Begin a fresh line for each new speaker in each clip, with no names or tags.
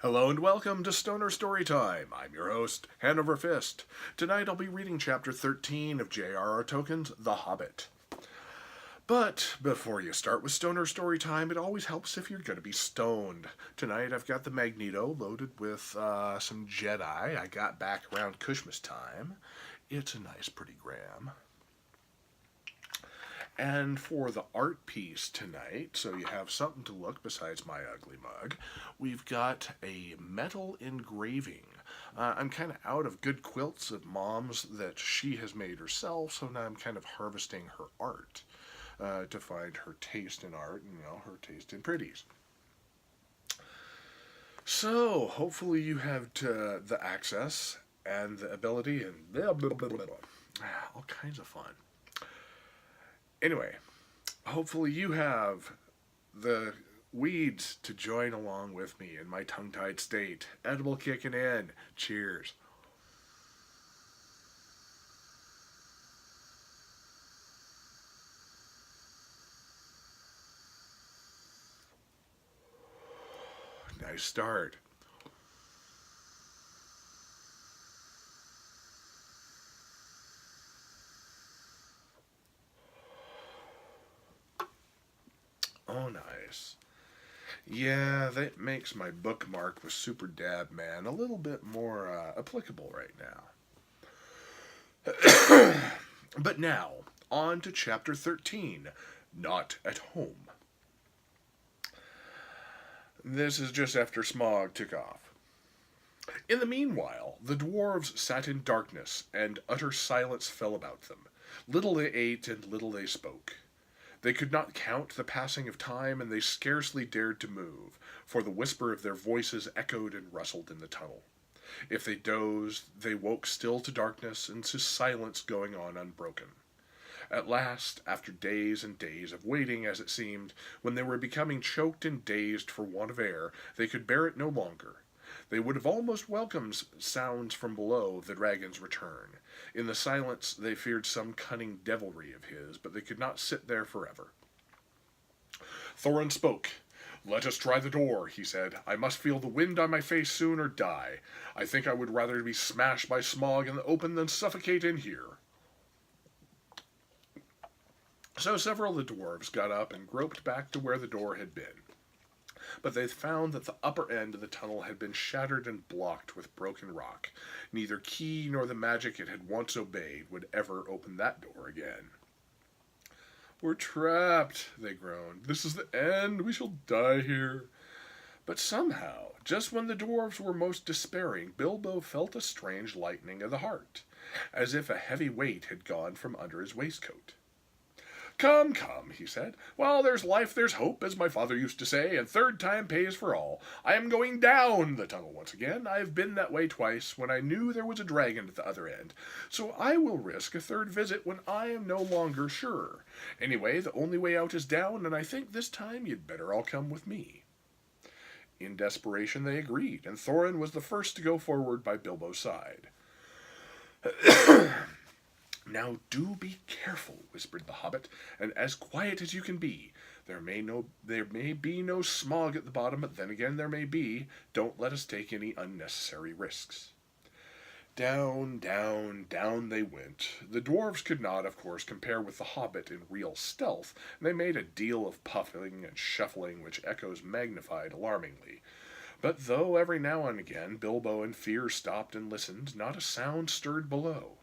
Hello and welcome to Stoner Storytime. I'm your host, HanoverrrFist. Tonight I'll be reading Chapter 13 of J.R.R. Tolkien's The Hobbit. But before you start with Stoner Storytime, it always helps if you're going to be stoned. Tonight I've got the Magneto loaded with some Jedi I got back around Christmas time. It's a nice pretty gram. And for the art piece tonight, so you have something to look besides my ugly mug, we've got a metal engraving. I'm kind of out of good quilts of Mom's that she has made herself, so now I'm kind of harvesting her art to find her taste in art and, her taste in pretties. So, hopefully you have the access and the ability and blah, blah, blah, blah, blah. All kinds of fun. Anyway, hopefully you have the weeds to join along with me in my tongue-tied state. Edible kicking in. Cheers. Nice start. Oh, nice. Yeah, that makes my bookmark with Super Dab Man a little bit more applicable right now. But now, on to Chapter 13, Not at Home. This is just after Smaug took off. In the meanwhile, the dwarves sat in darkness, and utter silence fell about them. Little they ate, and little they spoke. They could not count the passing of time, and they scarcely dared to move, for the whisper of their voices echoed and rustled in the tunnel. If they dozed, they woke still to darkness and to silence going on unbroken. At last, after days and days of waiting, as it seemed, when they were becoming choked and dazed for want of air, they could bear it no longer. They would have almost welcomed sounds from below of the dragon's return. In the silence they feared some cunning devilry of his, but they could not sit there forever. Thorin spoke. "Let us try the door," he said. "I must feel the wind on my face soon or die. I think I would rather be smashed by Smaug in the open than suffocate in here." So several of the dwarves got up and groped back to where the door had been. But they found that the upper end of the tunnel had been shattered and blocked with broken rock. Neither key nor the magic it had once obeyed would ever open that door again. "We're trapped," they groaned. "This is the end. We shall die here." But somehow, just when the dwarves were most despairing, Bilbo felt a strange lightening of the heart, as if a heavy weight had gone from under his waistcoat. "Come, come," he said. "While there's life, there's hope, as my father used to say, and third time pays for all. I am going down the tunnel once again. I have been that way twice, when I knew there was a dragon at the other end. So I will risk a third visit when I am no longer sure. Anyway, the only way out is down, and I think this time you'd better all come with me." In desperation they agreed, and Thorin was the first to go forward by Bilbo's side. "Now do be careful," whispered the hobbit, "and as quiet as you can be. There may be no Smaug at the bottom, but then again there may be. Don't let us take any unnecessary risks." Down, down, down they went. The dwarves could not, of course, compare with the hobbit in real stealth, and they made a deal of puffing and shuffling which echoes magnified alarmingly. But though every now and again Bilbo in fear stopped and listened, not a sound stirred below.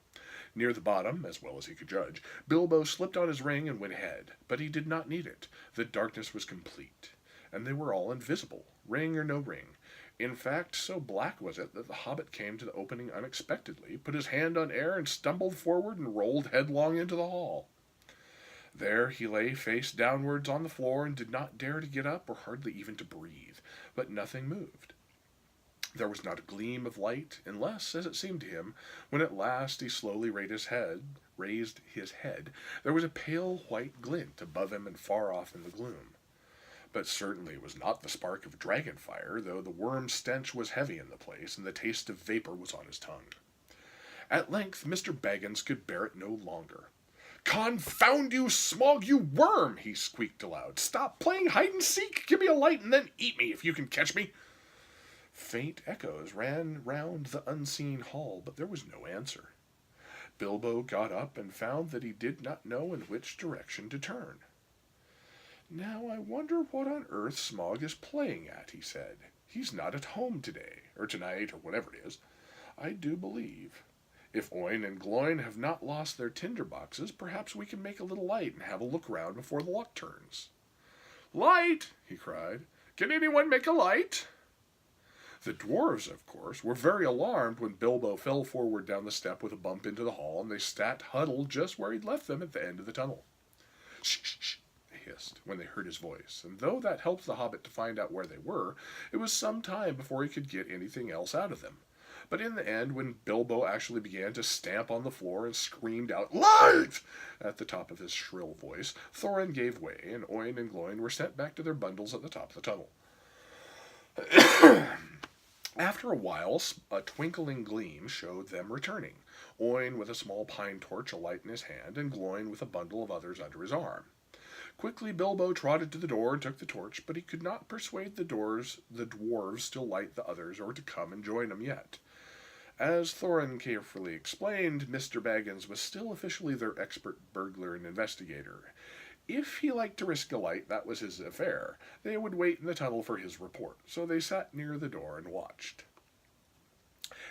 Near the bottom, as well as he could judge, Bilbo slipped on his ring and went ahead, but he did not need it. The darkness was complete, and they were all invisible, ring or no ring. In fact, so black was it that the hobbit came to the opening unexpectedly, put his hand on air, and stumbled forward and rolled headlong into the hall. There he lay face downwards on the floor and did not dare to get up or hardly even to breathe, but nothing moved. There was not a gleam of light, unless, as it seemed to him, when at last he slowly raised his head, there was a pale white glint above him and far off in the gloom. But certainly it was not the spark of dragon fire, though the worm stench was heavy in the place, and the taste of vapor was on his tongue. At length Mr. Baggins could bear it no longer. "Confound you, Smaug, you worm!" he squeaked aloud. "Stop playing hide-and-seek! Give me a light, and then eat me, if you can catch me!" Faint echoes ran round the unseen hall, but there was no answer. Bilbo got up and found that he did not know in which direction to turn. "Now I wonder what on earth Smaug is playing at," he said. "He's not at home today, or tonight, or whatever it is, I do believe. If Oin and Gloin have not lost their tinder boxes, perhaps we can make a little light and have a look round before the luck turns." "Light!" he cried. "Can anyone make a light?" The dwarves, of course, were very alarmed when Bilbo fell forward down the step with a bump into the hall, and they sat huddled just where he'd left them at the end of the tunnel. "Shh, shh, shh," they hissed when they heard his voice, and though that helped the hobbit to find out where they were, it was some time before he could get anything else out of them. But in the end, when Bilbo actually began to stamp on the floor and screamed out, "Light!" at the top of his shrill voice, Thorin gave way, and Oin and Gloin were sent back to their bundles at the top of the tunnel. After a while, a twinkling gleam showed them returning, Oin with a small pine torch alight in his hand, and Gloin with a bundle of others under his arm. Quickly Bilbo trotted to the door and took the torch, but he could not persuade the dwarves to light the others or to come and join him yet. As Thorin carefully explained, Mr. Baggins was still officially their expert burglar and investigator. If he liked to risk a light, that was his affair. They would wait in the tunnel for his report, so they sat near the door and watched.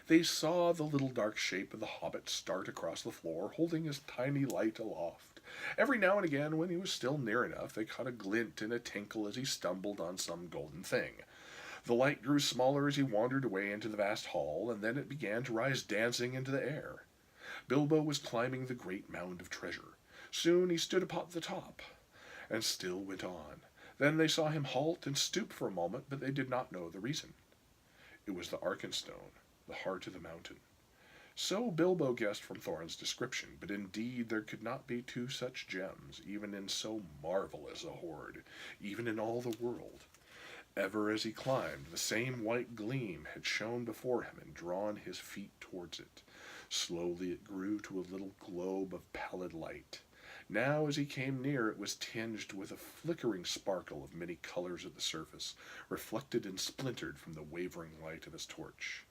They saw the little dark shape of the hobbit start across the floor, holding his tiny light aloft. Every now and again, when he was still near enough, they caught a glint and a tinkle as he stumbled on some golden thing. The light grew smaller as he wandered away into the vast hall, and then it began to rise dancing into the air. Bilbo was climbing the great mound of treasure. Soon he stood upon the top, and still went on. Then they saw him halt and stoop for a moment, but they did not know the reason. It was the Arkenstone, the heart of the mountain. So Bilbo guessed from Thorin's description, but indeed there could not be two such gems, even in so marvelous a hoard, even in all the world. Ever as he climbed, the same white gleam had shone before him and drawn his feet towards it. Slowly it grew to a little globe of pallid light. Now as he came near, it was tinged with a flickering sparkle of many colors at the surface, reflected and splintered from the wavering light of his torch.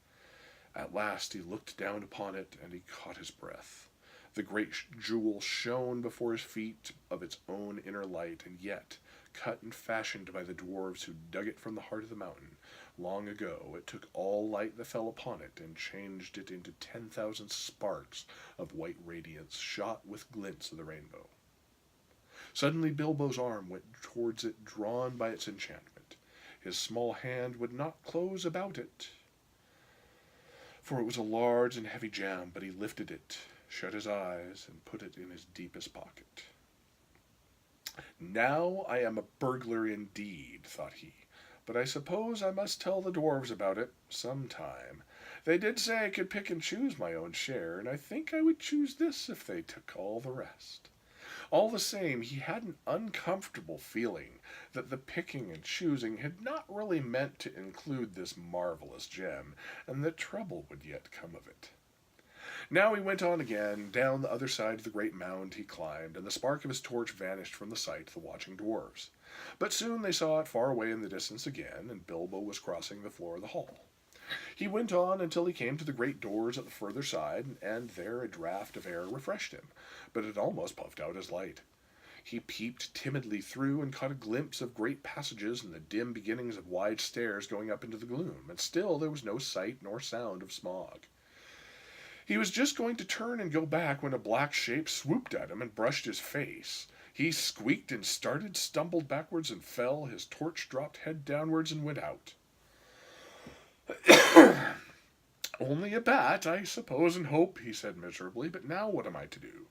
At last he looked down upon it, and he caught his breath. The great jewel shone before his feet of its own inner light, and yet, cut and fashioned by the dwarves who dug it from the heart of the mountain, long ago it took all light that fell upon it and changed it into 10,000 sparks of white radiance, shot with glints of the rainbow. Suddenly Bilbo's arm went towards it, drawn by its enchantment. His small hand would not close about it, for it was a large and heavy gem, but he lifted it, shut his eyes, and put it in his deepest pocket. "Now I am a burglar indeed," thought he, "but I suppose I must tell the dwarves about it some time. They did say I could pick and choose my own share, and I think I would choose this if they took all the rest." All the same, he had an uncomfortable feeling that the picking and choosing had not really meant to include this marvelous gem, and that trouble would yet come of it. Now he went on again. Down the other side of the great mound he climbed, and the spark of his torch vanished from the sight of the watching dwarves. But soon they saw it far away in the distance again, and Bilbo was crossing the floor of the hall. He went on until he came to the great doors at the further side, and there a draught of air refreshed him, but it almost puffed out his light. He peeped timidly through and caught a glimpse of great passages and the dim beginnings of wide stairs going up into the gloom, and still there was no sight nor sound of Smaug. He was just going to turn and go back when a black shape swooped at him and brushed his face. He squeaked and started, stumbled backwards and fell. His torch dropped head downwards and went out. "Only a bat, I suppose and hope," he said miserably, "but now what am I to do?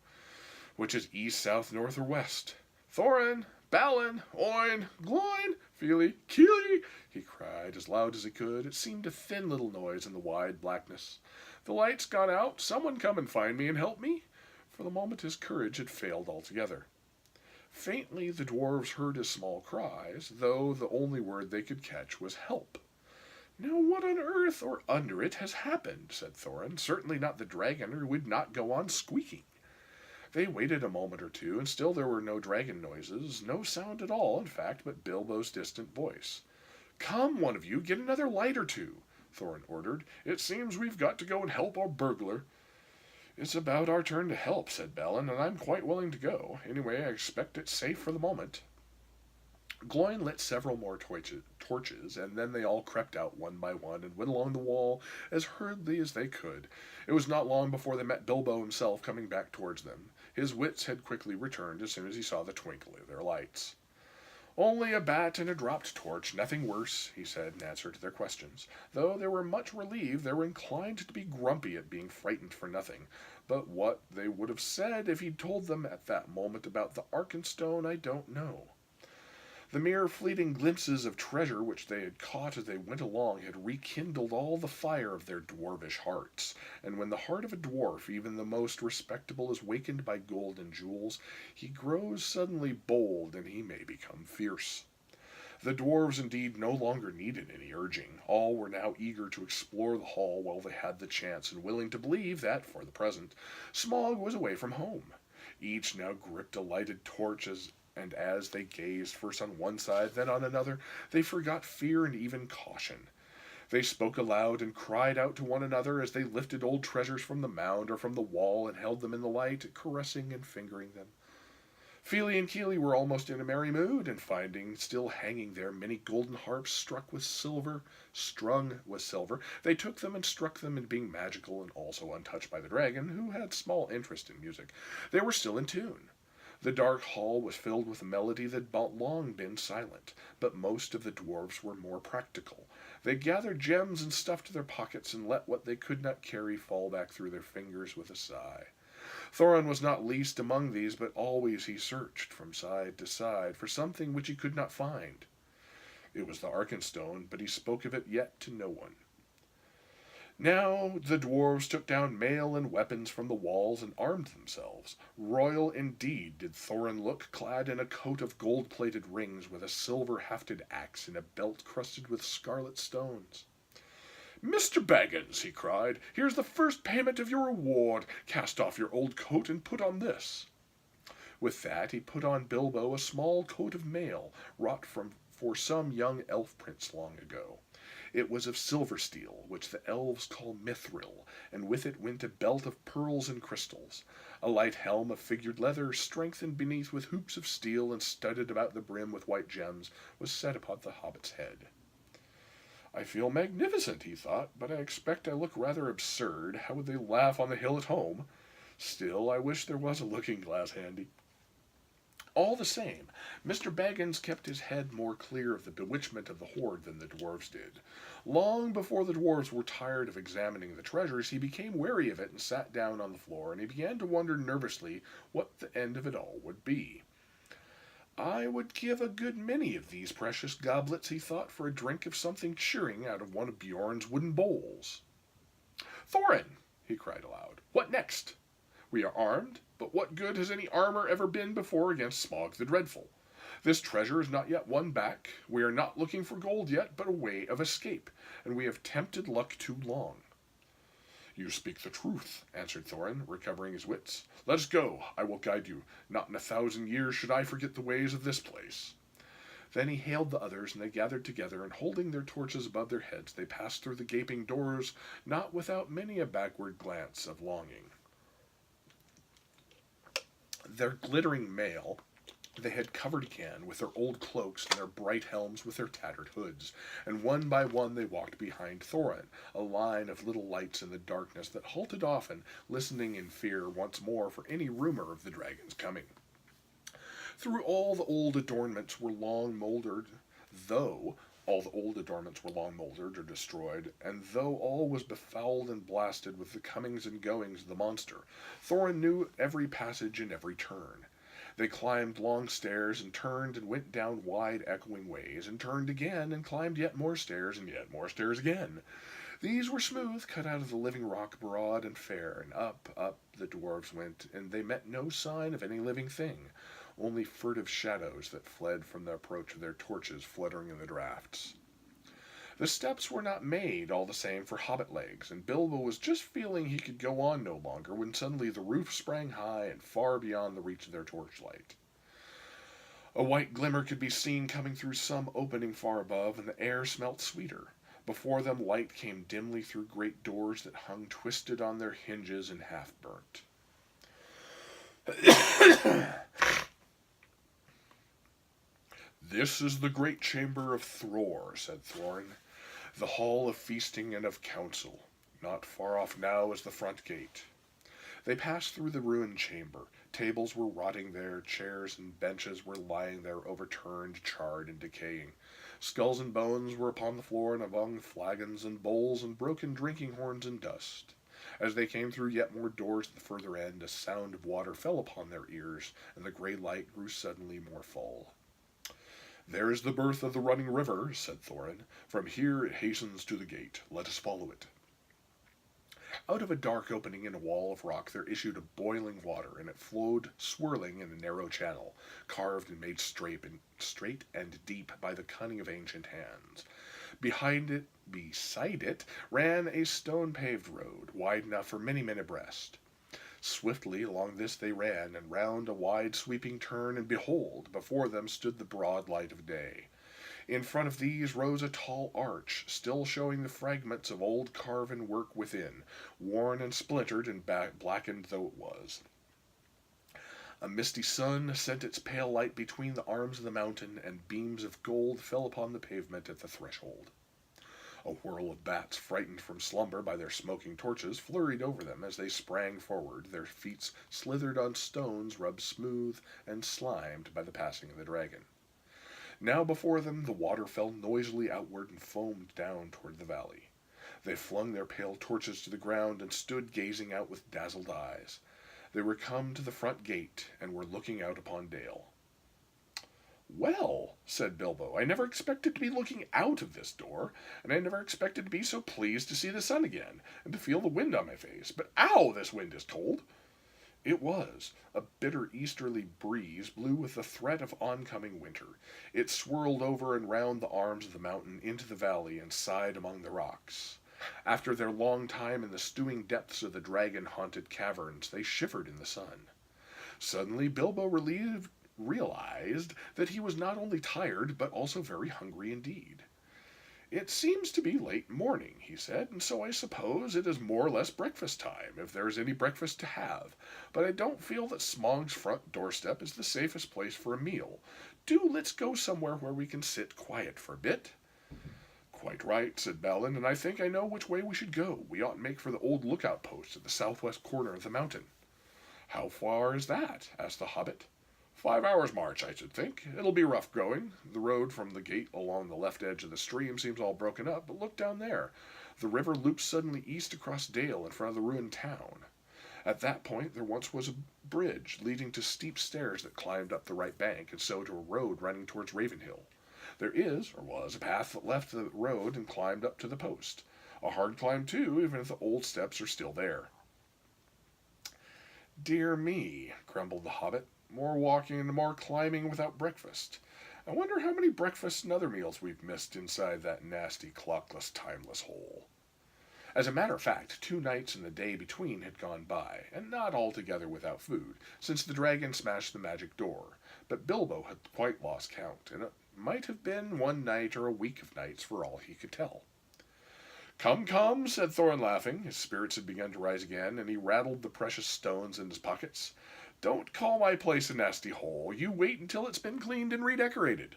Which is east, south, north, or west? Thorin, Balin, Oin, Gloin, Fili, Kili," he cried as loud as he could. It seemed a thin little noise in the wide blackness. "The light's gone out. Someone come and find me and help me." For the moment his courage had failed altogether. Faintly the dwarves heard his small cries, though the only word they could catch was "help." "Now what on earth or under it has happened?" said Thorin. "Certainly not the dragon, or would not go on squeaking." They waited a moment or two, and still there were no dragon noises, no sound at all, in fact, but Bilbo's distant voice. "Come, one of you, get another light or two. Thorin ordered. "It seems we've got to go and help our burglar." "It's about our turn to help," said Balin, "and I'm quite willing to go. Anyway, I expect it's safe for the moment." Gloin lit several more torches, and then they all crept out one by one and went along the wall as hurriedly as they could. It was not long before they met Bilbo himself coming back towards them. His wits had quickly returned as soon as he saw the twinkle of their lights. "Only a bat and a dropped torch, nothing worse," he said in answer to their questions. Though they were much relieved, they were inclined to be grumpy at being frightened for nothing. But what they would have said if he'd told them at that moment about the Arkenstone, I don't know. The mere fleeting glimpses of treasure which they had caught as they went along had rekindled all the fire of their dwarvish hearts, and when the heart of a dwarf, even the most respectable, is wakened by gold and jewels, he grows suddenly bold and he may become fierce. The dwarves indeed no longer needed any urging. All were now eager to explore the hall while they had the chance, and willing to believe that, for the present, Smaug was away from home. Each now gripped a lighted torch and as they gazed first on one side, then on another, they forgot fear and even caution. They spoke aloud and cried out to one another as they lifted old treasures from the mound or from the wall and held them in the light, caressing and fingering them. Fili and Kili were almost in a merry mood, and finding still hanging there many golden harps strung with silver, they took them and struck them, and being magical and also untouched by the dragon, who had small interest in music, they were still in tune. The dark hall was filled with a melody that had long been silent, but most of the dwarfs were more practical. They gathered gems and stuffed their pockets, and let what they could not carry fall back through their fingers with a sigh. Thorin was not least among these, but always he searched from side to side for something which he could not find. It was the Arkenstone, but he spoke of it yet to no one. Now the dwarves took down mail and weapons from the walls and armed themselves. Royal indeed did Thorin look, clad in a coat of gold-plated rings, with a silver-hafted axe and a belt crusted with scarlet stones. "Mr. Baggins," he cried, "here's the first payment of your reward. Cast off your old coat and put on this." With that he put on Bilbo a small coat of mail, wrought for some young elf prince long ago. It was of silver steel, which the elves call mithril, and with it went a belt of pearls and crystals. A light helm of figured leather, strengthened beneath with hoops of steel and studded about the brim with white gems, was set upon the hobbit's head. "I feel magnificent," he thought, "but I expect I look rather absurd. How would they laugh on the hill at home? Still, I wish there was a looking-glass handy." All the same, Mr. Baggins kept his head more clear of the bewitchment of the hoard than the dwarves did. Long before the dwarves were tired of examining the treasures, he became wary of it and sat down on the floor, and he began to wonder nervously what the end of it all would be. "I would give a good many of these precious goblets," he thought, "for a drink of something cheering out of one of Bjorn's wooden bowls." "Thorin!" he cried aloud. "What next? We are armed, but what good has any armor ever been before against Smaug the Dreadful? This treasure is not yet won back. We are not looking for gold yet, but a way of escape, and we have tempted luck too long." "You speak the truth," answered Thorin, recovering his wits. "Let us go. I will guide you. Not in 1,000 years should I forget the ways of this place." Then he hailed the others, and they gathered together, and holding their torches above their heads, they passed through the gaping doors, not without many a backward glance of longing. Their glittering mail they had covered again with their old cloaks and their bright helms with their tattered hoods, and one by one they walked behind Thorin, a line of little lights in the darkness that halted often, listening in fear once more for any rumor of the dragon's coming. Through all the old adornments were long mouldered, or destroyed, and though all was befouled and blasted with the comings and goings of the monster, Thorin knew every passage and every turn. They climbed long stairs, and turned and went down wide echoing ways, and turned again, and climbed yet more stairs, and yet more stairs again. These were smooth, cut out of the living rock, broad and fair, and up the dwarves went, and they met no sign of any living thing, only furtive shadows that fled from the approach of their torches fluttering in the draughts. The steps were not made, all the same, for hobbit legs, and Bilbo was just feeling he could go on no longer when suddenly the roof sprang high and far beyond the reach of their torchlight. A white glimmer could be seen coming through some opening far above, and the air smelt sweeter. Before them light came dimly through great doors that hung twisted on their hinges and half burnt. "This is the great chamber of Thror," said Thorin, "the hall of feasting and of council. Not far off now is the front gate." They passed through the ruined chamber. Tables were rotting there, chairs and benches were lying there overturned, charred, and decaying. Skulls and bones were upon the floor and among flagons and bowls and broken drinking horns and dust. As they came through yet more doors at the further end, a sound of water fell upon their ears, and the grey light grew suddenly more full. "There is the birth of the running river," said Thorin. "From here it hastens to the gate. Let us follow it." Out of a dark opening in a wall of rock there issued a boiling water, and it flowed swirling in a narrow channel, carved and made straight and deep by the cunning of ancient hands. Beside it, ran a stone-paved road, wide enough for many men abreast. Swiftly along this they ran, and round a wide sweeping turn, and behold, before them stood the broad light of day. In front of these rose a tall arch, still showing the fragments of old carven work within, worn and splintered and blackened though it was. A misty sun sent its pale light between the arms of the mountain, and beams of gold fell upon the pavement at the threshold. A whirl of bats, frightened from slumber by their smoking torches, flurried over them as they sprang forward, their feet slithered on stones rubbed smooth and slimed by the passing of the dragon. Now before them the water fell noisily outward and foamed down toward the valley. They flung their pale torches to the ground and stood gazing out with dazzled eyes. They were come to the front gate and were looking out upon Dale. "Well," said Bilbo, "I never expected to be looking out of this door, and I never expected to be so pleased to see the sun again, and to feel the wind on my face. But ow, this wind is cold!" It was. A bitter easterly breeze blew with the threat of oncoming winter. It swirled over and round the arms of the mountain into the valley and sighed among the rocks. After their long time in the stewing depths of the dragon-haunted caverns, they shivered in the sun. Suddenly Bilbo realized that he was not only tired, but also very hungry indeed. "It seems to be late morning," he said, "and so I suppose it is more or less breakfast time, if there is any breakfast to have. But I don't feel that Smaug's front doorstep is the safest place for a meal. Let's go somewhere where we can sit quiet for a bit." "Quite right," said Balin, "and I think I know which way we should go. We ought to make for the old lookout post at the southwest corner of the mountain." "How far is that?" asked the Hobbit. 5 hours' march, I should think. It'll be rough going. The road from the gate along the left edge of the stream seems all broken up, but look down there. The river loops suddenly east across Dale in front of the ruined town. At that point there once was a bridge leading to steep stairs that climbed up the right bank, and so to a road running towards Ravenhill. There is, or was, a path that left the road and climbed up to the post. A hard climb, too, even if the old steps are still there. "Dear me," grumbled the Hobbit. "More walking and more climbing without breakfast. I wonder how many breakfasts and other meals we've missed inside that nasty, clockless, timeless hole." As a matter of fact, 2 nights and the day between had gone by, and not altogether without food, since the dragon smashed the magic door. But Bilbo had quite lost count, and it might have been 1 night or a week of nights for all he could tell. "Come, come," said Thorin, laughing. His spirits had begun to rise again, and he rattled the precious stones in his pockets. "Don't call my place a nasty hole. You wait until it's been cleaned and redecorated."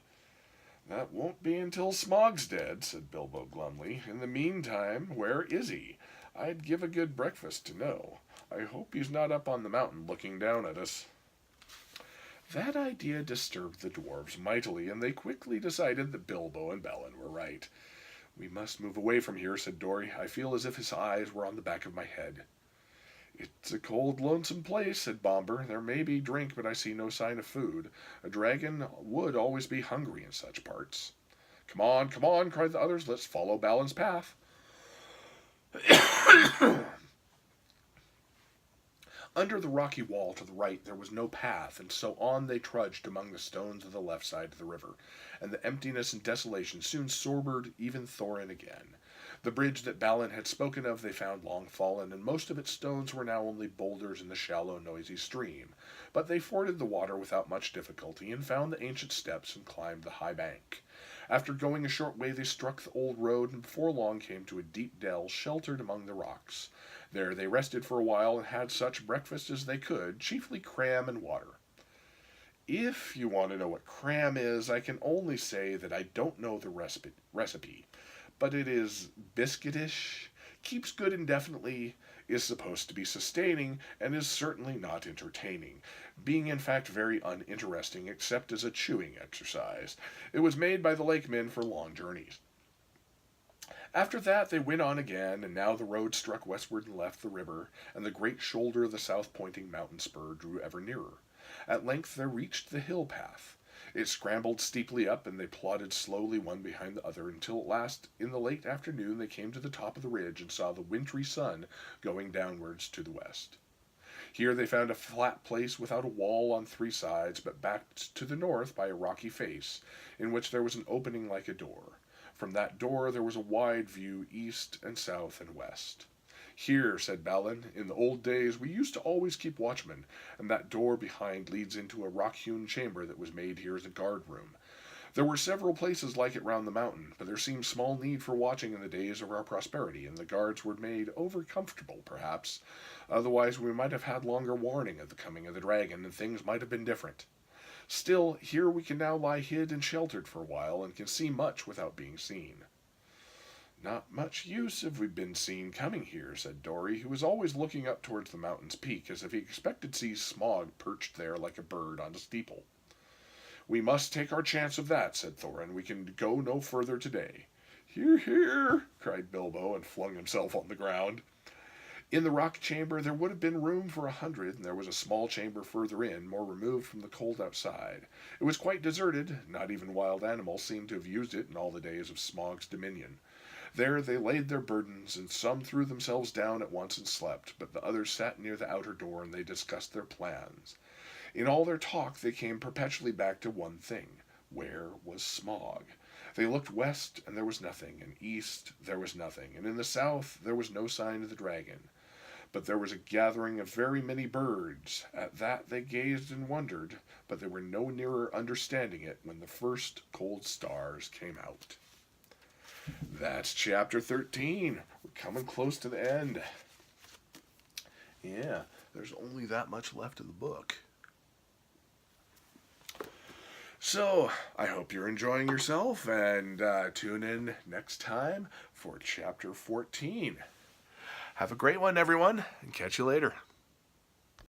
"That won't be until Smaug's dead," said Bilbo glumly. "In the meantime, where is he? I'd give a good breakfast to know. I hope he's not up on the mountain looking down at us." That idea disturbed the dwarves mightily, and they quickly decided that Bilbo and Balin were right. "We must move away from here," said Dori. "I feel as if his eyes were on the back of my head." "It's a cold, lonesome place," said Bomber. "There may be drink, but I see no sign of food. A dragon would always be hungry in such parts." Come on," cried the others. "Let's follow Balin's path." Under the rocky wall to the right there was no path, and so on they trudged among the stones of the left side of the river, and the emptiness and desolation soon sobered even Thorin again. The bridge that Balin had spoken of they found long fallen, and most of its stones were now only boulders in the shallow, noisy stream. But they forded the water without much difficulty, and found the ancient steps and climbed the high bank. After going a short way, they struck the old road and before long came to a deep dell sheltered among the rocks. There they rested for a while and had such breakfast as they could, chiefly cram and water. If you want to know what cram is, I can only say that I don't know the recipe, but it is biscuitish, keeps good indefinitely, is supposed to be sustaining, and is certainly not entertaining, being in fact very uninteresting except as a chewing exercise. It was made by the lakemen for long journeys. After that they went on again, and now the road struck westward and left the river, and the great shoulder of the south-pointing mountain spur drew ever nearer. At length they reached the hill path. It scrambled steeply up, and they plodded slowly one behind the other, until at last, in the late afternoon, they came to the top of the ridge and saw the wintry sun going downwards to the west. Here they found a flat place without a wall on three sides, but backed to the north by a rocky face, in which there was an opening like a door. From that door there was a wide view east and south and west. "Here," said Balin, "in the old days we used to always keep watchmen, and that door behind leads into a rock-hewn chamber that was made here as a guard-room. There were several places like it round the mountain, but there seemed small need for watching in the days of our prosperity, and the guards were made over-comfortable, perhaps. Otherwise we might have had longer warning of the coming of the dragon, and things might have been different. Still, here we can now lie hid and sheltered for a while, and can see much without being seen." "Not much use if we'd been seen coming here," said Dorry, who was always looking up towards the mountain's peak, as if he expected to see Smaug perched there like a bird on a steeple. "We must take our chance of that," said Thorin. "We can go no further today." "Hear, hear!" cried Bilbo, and flung himself on the ground. In the rock chamber there would have been room for 100, and there was a small chamber further in, more removed from the cold outside. It was quite deserted. Not even wild animals seemed to have used it in all the days of Smaug's dominion. There they laid their burdens, and some threw themselves down at once and slept, but the others sat near the outer door, and they discussed their plans. In all their talk they came perpetually back to one thing. Where was Smaug? They looked west, and there was nothing, and east there was nothing, and in the south there was no sign of the dragon. But there was a gathering of very many birds. At that they gazed and wondered, but they were no nearer understanding it when the first cold stars came out. That's chapter 13. We're coming close to the end. Yeah, there's only that much left of the book. So, I hope you're enjoying yourself, and tune in next time for chapter 14. Have a great one, everyone, and catch you later.